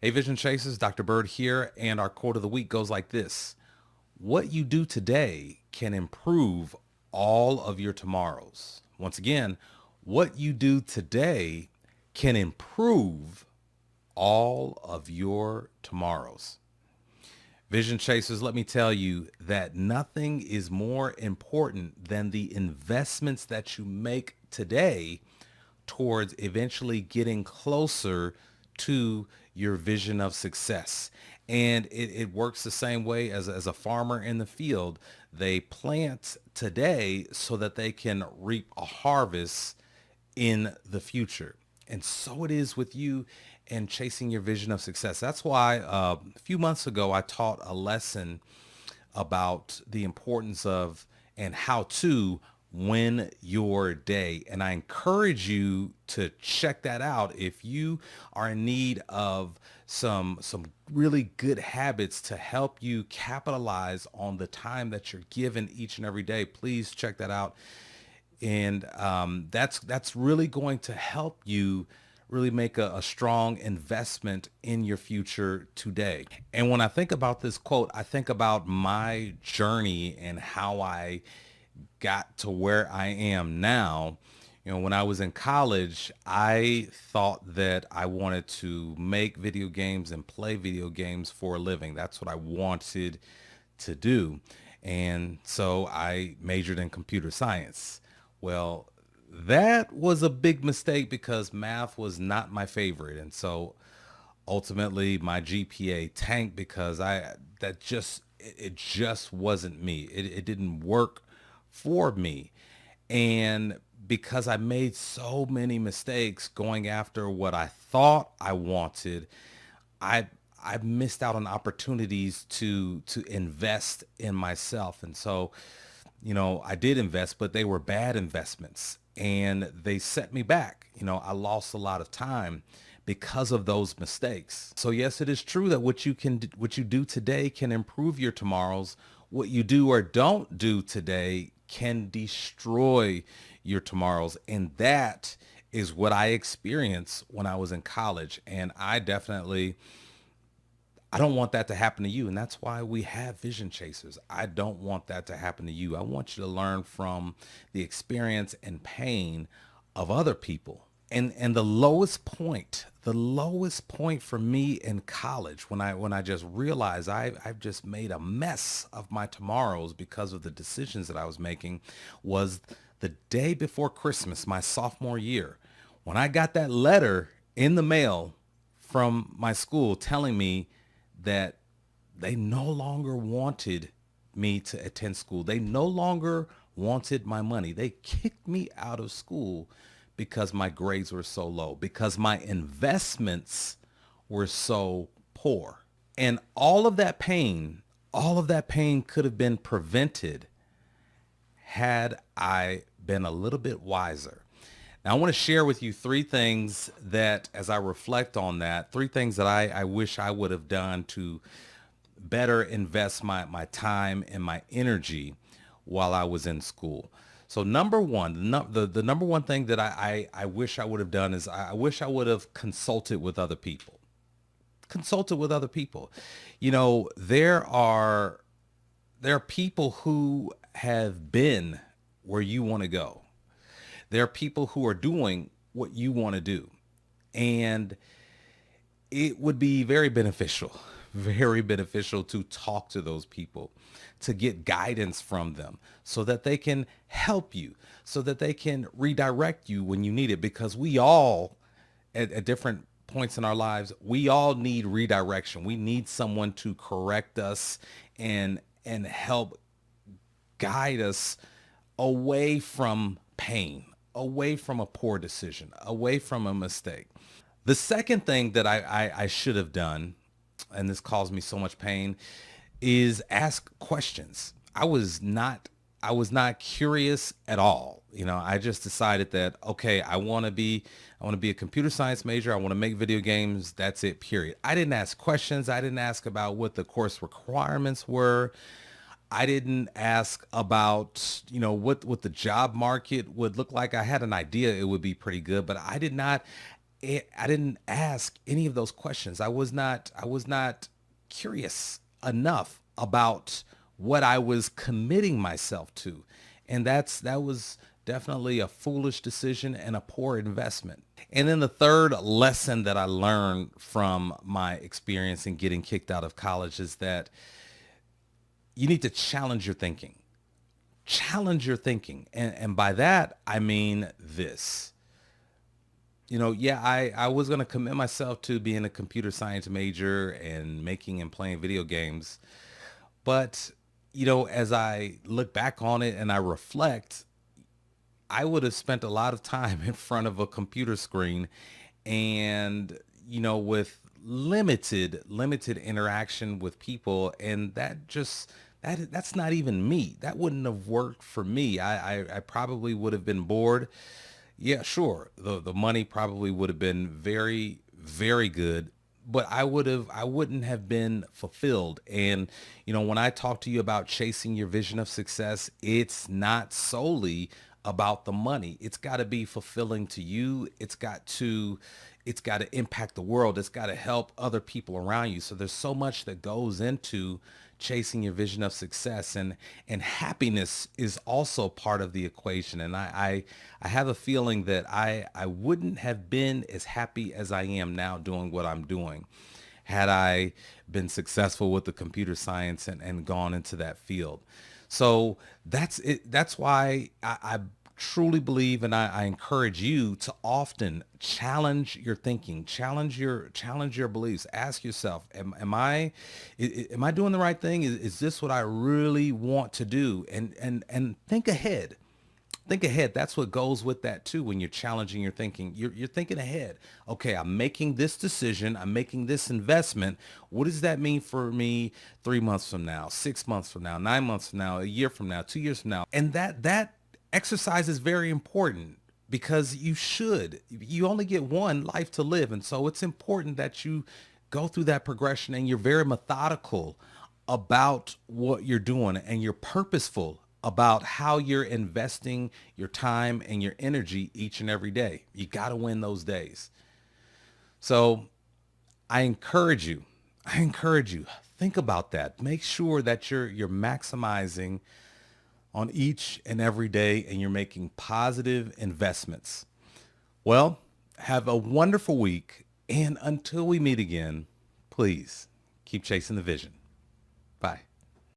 Hey, Vision Chasers, Dr. Bird here, and our quote of the week goes like this. What you do today can improve all of your tomorrows. Once again, what you do today can improve all of your tomorrows. Vision Chasers, let me tell you that nothing is more important than the investments that you make today towards eventually getting closer to your vision of success. And it works the same way as a farmer in the field. They plant today so that they can reap a harvest in the future. And so it is with you and chasing your vision of success. That's why a few months ago, I taught a lesson about the importance of and how to win your day. And I encourage you to check that out if you are in need of some really good habits to help you capitalize on the time that you're given each and every day. Please check that out. And that's really going to help you really make a strong investment in your future today. And when I think about this quote, I think about my journey and how I got to where I am now. You know, when I was in college, I thought that I wanted to make video games and play video games for a living. That's what I wanted to do. And so I majored in computer science. Well, that was a big mistake because math was not my favorite. And so ultimately my GPA tanked because it just wasn't me. It didn't work for me. And because I made so many mistakes going after what I thought I wanted, I I missed out on opportunities to invest in myself. And so, I did invest, but they were bad investments and they set me back. I lost a lot of time because of those mistakes. So yes, it is true that what you do today can improve your tomorrows. What you do or don't do today can destroy your tomorrows. And that is what I experienced when I was in college. And I don't want that to happen to you. And that's why we have vision chasers. I don't want that to happen to you. I want you to learn from the experience and pain of other people. And the lowest point for me in college when I just realized I've just made a mess of my tomorrows because of the decisions that I was making was the day before Christmas, my sophomore year, when I got that letter in the mail from my school telling me that they no longer wanted me to attend school. They no longer wanted my money. They kicked me out of school because my grades were so low, because my investments were so poor. And all of that pain could have been prevented had I been a little bit wiser. Now, I want to share with you three things that, as I reflect on that, three things that I wish I would have done to better invest my time and my energy while I was in school. So number one, the number one thing that I wish I would have done is I wish I would have consulted with other people. Consulted with other people. There are people who have been where you want to go. There are people who are doing what you want to do. And it would be very beneficial to talk to those people, to get guidance from them so that they can help you, so that they can redirect you when you need it. Because we all, at different points in our lives, we all need redirection. We need someone to correct us and help guide us away from pain, away from a poor decision, away from a mistake. The second thing that I should have done, and this caused me so much pain, is ask questions. I was not curious at all. I just decided that, okay, I want to be a computer science major. I want to make video games. That's it, period. I didn't ask questions. I didn't ask about what the course requirements were. I didn't ask about, what the job market would look like. I had an idea it would be pretty good, but I did not I didn't ask any of those questions. I was not curious enough about what I was committing myself to. And that was definitely a foolish decision and a poor investment. And then the third lesson that I learned from my experience in getting kicked out of college is that you need to challenge your thinking. Challenge your thinking. And by that, I mean this. Yeah, I was going to commit myself to being a computer science major and making and playing video games. But, as I look back on it and I reflect, I would have spent a lot of time in front of a computer screen and, with limited interaction with people. And that's not even me. That wouldn't have worked for me. I probably would have been bored. Yeah, sure. The money probably would have been very, very good, but I wouldn't have been fulfilled. And, when I talk to you about chasing your vision of success, it's not solely about the money. It's got to be fulfilling to you. It's got to impact the world. It's got to help other people around you. So there's so much that goes into chasing your vision of success, and happiness is also part of the equation. And I have a feeling that I wouldn't have been as happy as I am now doing what I'm doing had I been successful with the computer science and gone into that field. So that's it. That's why I truly believe, and I encourage you to often challenge your thinking, challenge your beliefs. Ask yourself, am I doing the right thing? Is this what I really want to do? And think ahead. Think ahead. That's what goes with that too. When you're challenging your thinking, you're thinking ahead. Okay, I'm making this decision. I'm making this investment. What does that mean for me 3 months from now, 6 months from now, 9 months from now, a year from now, 2 years from now? And that exercise is very important because you only get one life to live. And so it's important that you go through that progression and you're very methodical about what you're doing and you're purposeful about how you're investing your time and your energy each and every day. You got to win those days. So I encourage you, think about that. Make sure that you're maximizing on each and every day and you're making positive investments. Well, have a wonderful week. And until we meet again, please keep chasing the vision. Bye.